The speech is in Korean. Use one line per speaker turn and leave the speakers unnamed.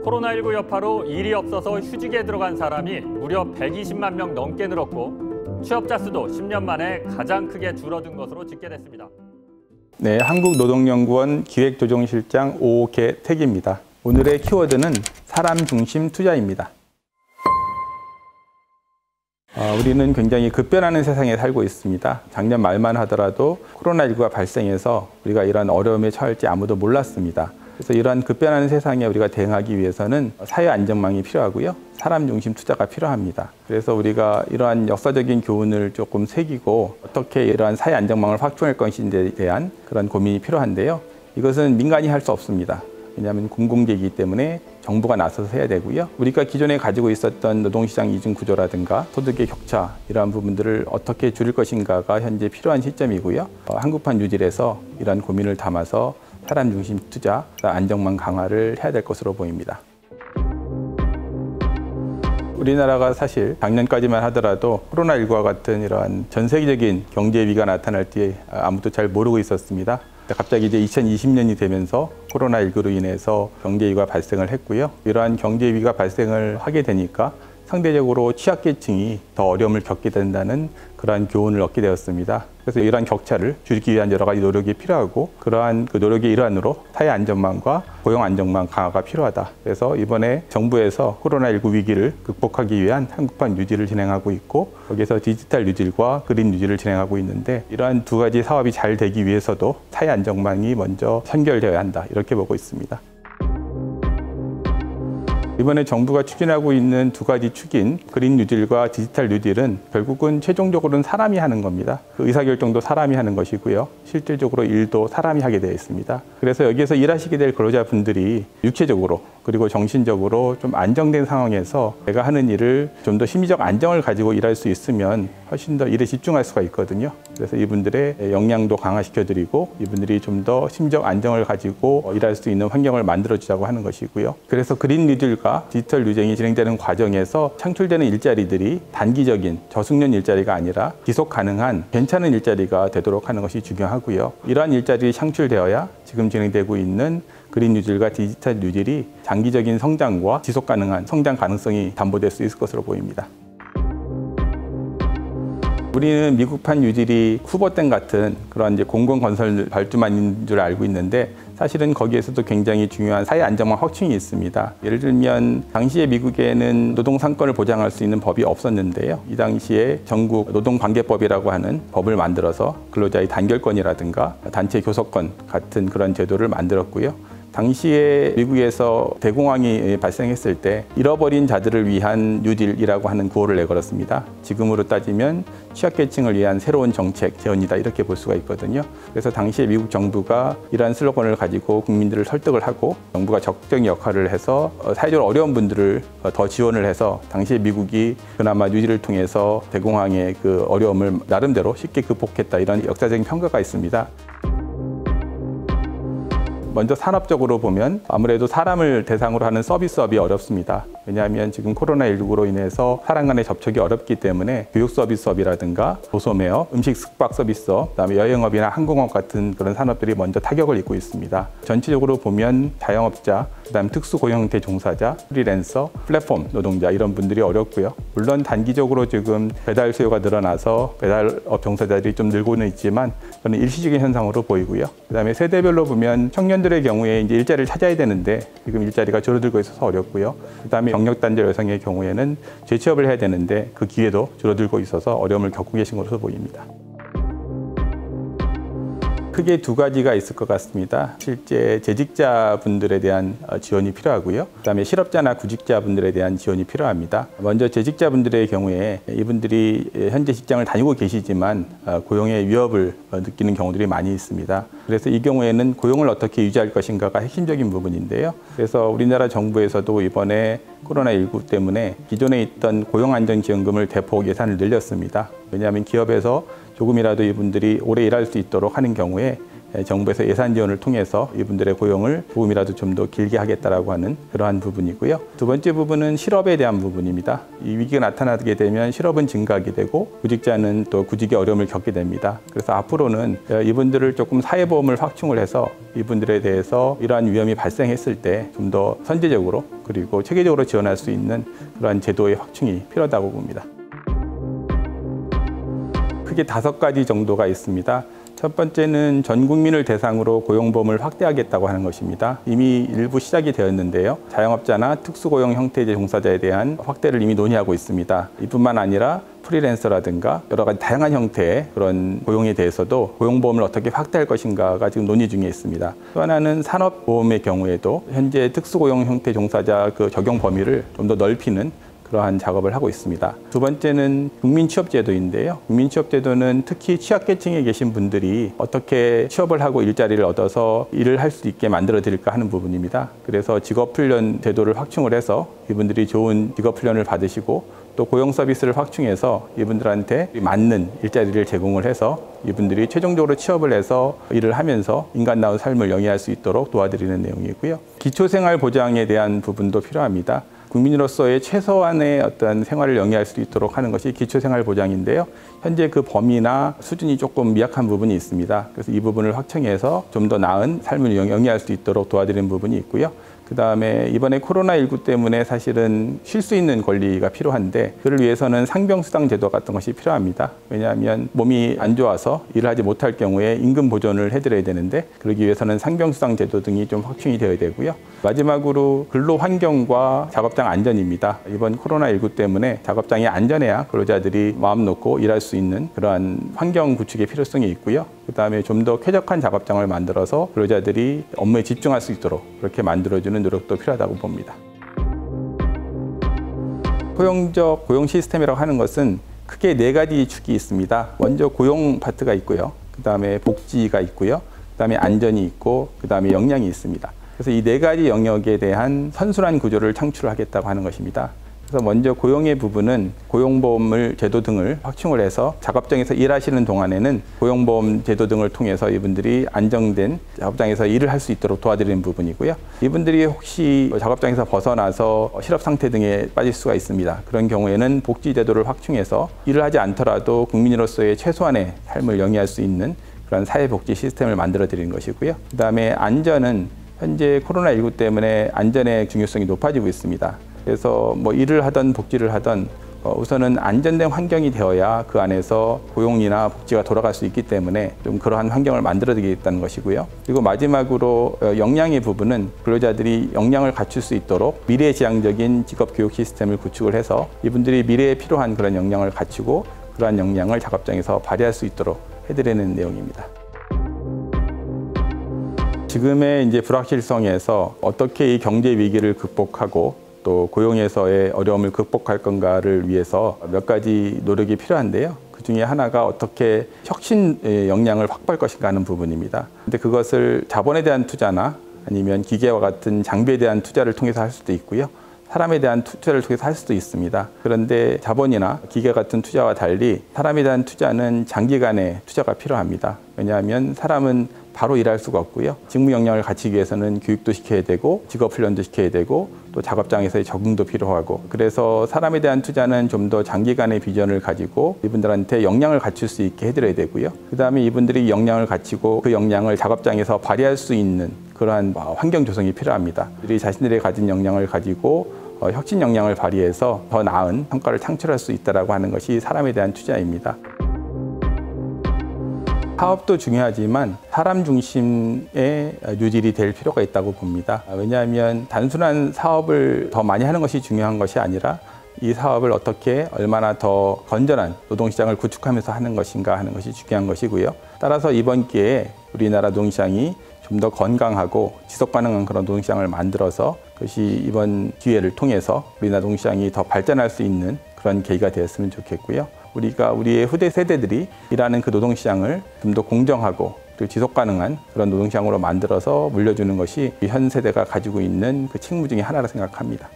코로나19 여파로 일이 없어서 휴직에 들어간 사람이 무려 120만 명 넘게 늘었고 취업자 수도 10년 만에 가장 크게 줄어든 것으로 집계됐습니다.
네, 한국노동연구원 기획조정실장 오계택입니다. 오늘의 키워드는 사람 중심 투자입니다. 우리는 굉장히 급변하는 세상에 살고 있습니다. 작년 말만 하더라도 코로나19가 발생해서 우리가 이런 어려움에 처할지 아무도 몰랐습니다. 그래서 이러한 급변하는 세상에 우리가 대응하기 위해서는 사회 안정망이 필요하고요. 사람 중심 투자가 필요합니다. 그래서 우리가 이러한 역사적인 교훈을 조금 새기고 어떻게 이러한 사회 안정망을 확충할 것인지에 대한 그런 고민이 필요한데요. 이것은 민간이 할 수 없습니다. 왜냐하면 공공재이기 때문에 정부가 나서서 해야 되고요. 우리가 기존에 가지고 있었던 노동시장 이중 구조라든가 소득의 격차 이러한 부분들을 어떻게 줄일 것인가가 현재 필요한 시점이고요. 한국판 뉴딜에서 이러한 고민을 담아서 사람 중심 투자, 안정망 강화를 해야 될 것으로 보입니다. 우리나라가 사실 작년까지만 하더라도 코로나19와 같은 이러한 전 세계적인 경제 위기가 나타날지 아무도 잘 모르고 있었습니다. 갑자기 이제 2020년이 되면서 코로나19로 인해서 경제 위기가 발생을 했고요. 이러한 경제 위기가 발생을 하게 되니까 상대적으로 취약계층이 더 어려움을 겪게 된다는 그러한 교훈을 얻게 되었습니다. 그래서 이러한 격차를 줄이기 위한 여러 가지 노력이 필요하고 그러한 그 노력의 일환으로 사회 안전망과 고용 안정망 강화가 필요하다. 그래서 이번에 정부에서 코로나19 위기를 극복하기 위한 한국판 뉴딜을 진행하고 있고 거기에서 디지털 뉴딜과 그린 뉴딜을 진행하고 있는데 이러한 두 가지 사업이 잘 되기 위해서도 사회 안정망이 먼저 선결되어야 한다. 이렇게 보고 있습니다. 이번에 정부가 추진하고 있는 두 가지 축인 그린 뉴딜과 디지털 뉴딜은 결국은 최종적으로는 사람이 하는 겁니다. 그 의사결정도 사람이 하는 것이고요. 실질적으로 일도 사람이 하게 되어 있습니다. 그래서 여기에서 일하시게 될 근로자분들이 육체적으로 그리고 정신적으로 좀 안정된 상황에서 내가 하는 일을 좀 더 심리적 안정을 가지고 일할 수 있으면 훨씬 더 일에 집중할 수가 있거든요. 그래서 이분들의 역량도 강화시켜드리고 이분들이 좀 더 심리적 안정을 가지고 일할 수 있는 환경을 만들어주자고 하는 것이고요. 그래서 그린 뉴딜과 디지털 뉴딜이 진행되는 과정에서 창출되는 일자리들이 단기적인 저숙련 일자리가 아니라 지속 가능한 괜찮은 일자리가 되도록 하는 것이 중요하고요. 이러한 일자리가 창출되어야 지금 진행되고 있는 그린 뉴딜과 디지털 뉴딜이 장기적인 성장과 지속 가능한 성장 가능성이 담보될 수 있을 것으로 보입니다. 우리는 미국판 뉴딜이 후보댐 같은 그런 이제 공공건설 발주만인 줄 알고 있는데 사실은 거기에서도 굉장히 중요한 사회 안정망 확충이 있습니다. 예를 들면 당시에 미국에는 노동상권을 보장할 수 있는 법이 없었는데요. 이 당시에 전국 노동관계법이라고 하는 법을 만들어서 근로자의 단결권이라든가 단체 교섭권 같은 그런 제도를 만들었고요. 당시에 미국에서 대공황이 발생했을 때 잃어버린 자들을 위한 뉴딜이라고 하는 구호를 내걸었습니다. 지금으로 따지면 취약계층을 위한 새로운 정책 제언이다 이렇게 볼 수가 있거든요. 그래서 당시에 미국 정부가 이러한 슬로건을 가지고 국민들을 설득을 하고 정부가 적극적인 역할을 해서 사회적으로 어려운 분들을 더 지원을 해서 당시에 미국이 그나마 뉴딜을 통해서 대공황의 그 어려움을 나름대로 쉽게 극복했다 이런 역사적인 평가가 있습니다. 먼저 산업적으로 보면 아무래도 사람을 대상으로 하는 서비스업이 어렵습니다. 왜냐하면 지금 코로나19로 인해서 사람 간의 접촉이 어렵기 때문에 교육 서비스업이라든가 도소매업, 음식 숙박 서비스업, 그다음에 여행업이나 항공업 같은 그런 산업들이 먼저 타격을 입고 있습니다. 전체적으로 보면 자영업자, 그다음 특수고용 형태 종사자, 프리랜서, 플랫폼 노동자 이런 분들이 어렵고요. 물론 단기적으로 지금 배달 수요가 늘어나서 배달업 종사자들이 좀 늘고는 있지만 저는 일시적인 현상으로 보이고요. 그다음에 세대별로 보면 청년들의 경우에 이제 일자리를 찾아야 되는데 지금 일자리가 줄어들고 있어서 어렵고요. 그다음에 경력단절 여성의 경우에는 재취업을 해야 되는데 그 기회도 줄어들고 있어서 어려움을 겪고 계신 것으로 보입니다. 크게 두 가지가 있을 것 같습니다. 실제 재직자분들에 대한 지원이 필요하고요. 그다음에 실업자나 구직자분들에 대한 지원이 필요합니다. 먼저 재직자분들의 경우에 이분들이 현재 직장을 다니고 계시지만 고용의 위협을 느끼는 경우들이 많이 있습니다. 그래서 이 경우에는 고용을 어떻게 유지할 것인가가 핵심적인 부분인데요. 그래서 우리나라 정부에서도 이번에 코로나19 때문에 기존에 있던 고용안정지원금을 대폭 예산을 늘렸습니다. 왜냐하면 기업에서 조금이라도 이분들이 오래 일할 수 있도록 하는 경우에 정부에서 예산 지원을 통해서 이분들의 고용을 조금이라도 좀 더 길게 하겠다라고 하는 그러한 부분이고요. 두 번째 부분은 실업에 대한 부분입니다. 이 위기가 나타나게 되면 실업은 증가하게 되고 구직자는 또 구직의 어려움을 겪게 됩니다. 그래서 앞으로는 이분들을 조금 사회보험을 확충을 해서 이분들에 대해서 이러한 위험이 발생했을 때 좀 더 선제적으로 그리고 체계적으로 지원할 수 있는 그러한 제도의 확충이 필요하다고 봅니다. 크게 5가지 정도가 있습니다. 첫 번째는 전 국민을 대상으로 고용보험을 확대하겠다고 하는 것입니다. 이미 일부 시작이 되었는데요. 자영업자나 특수고용 형태의 종사자에 대한 확대를 이미 논의하고 있습니다. 이뿐만 아니라 프리랜서라든가 여러 가지 다양한 형태의 그런 고용에 대해서도 고용보험을 어떻게 확대할 것인가가 지금 논의 중에 있습니다. 또 하나는 산업보험의 경우에도 현재 특수고용 형태 종사자 그 적용 범위를 좀 더 넓히는 그러한 작업을 하고 있습니다. 두 번째는 국민취업제도인데요. 국민취업제도는 특히 취약계층에 계신 분들이 어떻게 취업을 하고 일자리를 얻어서 일을 할 수 있게 만들어 드릴까 하는 부분입니다. 그래서 직업훈련 제도를 확충을 해서 이분들이 좋은 직업훈련을 받으시고 또 고용 서비스를 확충해서 이분들한테 맞는 일자리를 제공을 해서 이분들이 최종적으로 취업을 해서 일을 하면서 인간다운 삶을 영위할 수 있도록 도와드리는 내용이고요. 기초생활보장에 대한 부분도 필요합니다. 국민으로서의 최소한의 어떤 생활을 영위할 수 있도록 하는 것이 기초생활보장인데요. 현재 그 범위나 수준이 조금 미약한 부분이 있습니다. 그래서 이 부분을 확충해서 좀 더 나은 삶을 영위할 수 있도록 도와드리는 부분이 있고요. 그다음에 이번에 코로나19 때문에 사실은 쉴 수 있는 권리가 필요한데 그를 위해서는 상병수당 제도 같은 것이 필요합니다. 왜냐하면 몸이 안 좋아서 일을 하지 못할 경우에 임금 보존을 해드려야 되는데 그러기 위해서는 상병수당 제도 등이 좀 확충이 되어야 되고요. 마지막으로 근로환경과 작업장 안전입니다. 이번 코로나19 때문에 작업장이 안전해야 근로자들이 마음 놓고 일할 수 있는 그러한 환경 구축의 필요성이 있고요. 그다음에 좀 더 쾌적한 작업장을 만들어서 근로자들이 업무에 집중할 수 있도록 그렇게 만들어주는 노력도 필요하다고 봅니다. 포용적 고용 시스템이라고 하는 것은 크게 4가지 축이 있습니다. 먼저 고용 파트가 있고요. 그다음에 복지가 있고요. 그다음에 안전이 있고 그다음에 역량이 있습니다. 그래서 이 4가지 영역에 대한 선순환 구조를 창출하겠다고 하는 것입니다. 그래서 먼저 고용의 부분은 고용보험을 제도 등을 확충을 해서 작업장에서 일하시는 동안에는 고용보험 제도 등을 통해서 이분들이 안정된 작업장에서 일을 할 수 있도록 도와드리는 부분이고요. 이분들이 혹시 작업장에서 벗어나서 실업 상태 등에 빠질 수가 있습니다. 그런 경우에는 복지 제도를 확충해서 일을 하지 않더라도 국민으로서의 최소한의 삶을 영위할 수 있는 그런 사회복지 시스템을 만들어 드리는 것이고요. 그다음에 안전은 현재 코로나19 때문에 안전의 중요성이 높아지고 있습니다. 그래서 뭐 일을 하든 복지를 하든 우선은 안전된 환경이 되어야 그 안에서 고용이나 복지가 돌아갈 수 있기 때문에 좀 그러한 환경을 만들어드리겠다는 것이고요. 그리고 마지막으로 역량의 부분은 근로자들이 역량을 갖출 수 있도록 미래지향적인 직업교육 시스템을 구축을 해서 이분들이 미래에 필요한 그런 역량을 갖추고 그러한 역량을 작업장에서 발휘할 수 있도록 해드리는 내용입니다. 지금의 이제 불확실성에서 어떻게 이 경제 위기를 극복하고 또 고용에서의 어려움을 극복할 건가를 위해서 몇 가지 노력이 필요한데요. 그 중에 하나가 어떻게 혁신 역량을 확보할 것인가 하는 부분입니다. 근데 그것을 자본에 대한 투자나 아니면 기계와 같은 장비에 대한 투자를 통해서 할 수도 있고요. 사람에 대한 투자를 통해서 할 수도 있습니다. 그런데 자본이나 기계 같은 투자와 달리 사람에 대한 투자는 장기간의 투자가 필요합니다. 왜냐하면 사람은 바로 일할 수가 없고요. 직무 역량을 갖추기 위해서는 교육도 시켜야 되고 직업훈련도 시켜야 되고 또 작업장에서의 적응도 필요하고 그래서 사람에 대한 투자는 좀 더 장기간의 비전을 가지고 이분들한테 역량을 갖출 수 있게 해드려야 되고요. 그다음에 이분들이 역량을 갖추고 그 역량을 작업장에서 발휘할 수 있는 그러한 환경 조성이 필요합니다. 이들이 자신들이 가진 역량을 가지고 혁신 역량을 발휘해서 더 나은 성과를 창출할 수 있다고 하는 것이 사람에 대한 투자입니다. 사업도 중요하지만 사람 중심의 뉴딜이 될 필요가 있다고 봅니다. 왜냐하면 단순한 사업을 더 많이 하는 것이 중요한 것이 아니라 이 사업을 어떻게 얼마나 더 건전한 노동시장을 구축하면서 하는 것인가 하는 것이 중요한 것이고요. 따라서 이번 기회에 우리나라 노동시장이 좀 더 건강하고 지속 가능한 그런 노동시장을 만들어서 그것이 이번 기회를 통해서 우리나라 노동시장이 더 발전할 수 있는 그런 계기가 되었으면 좋겠고요. 우리가 우리의 후대 세대들이 일하는 그 노동시장을 좀 더 공정하고 그리고 지속 가능한 그런 노동시장으로 만들어서 물려주는 것이 현 세대가 가지고 있는 그 책무 중에 하나라 생각합니다.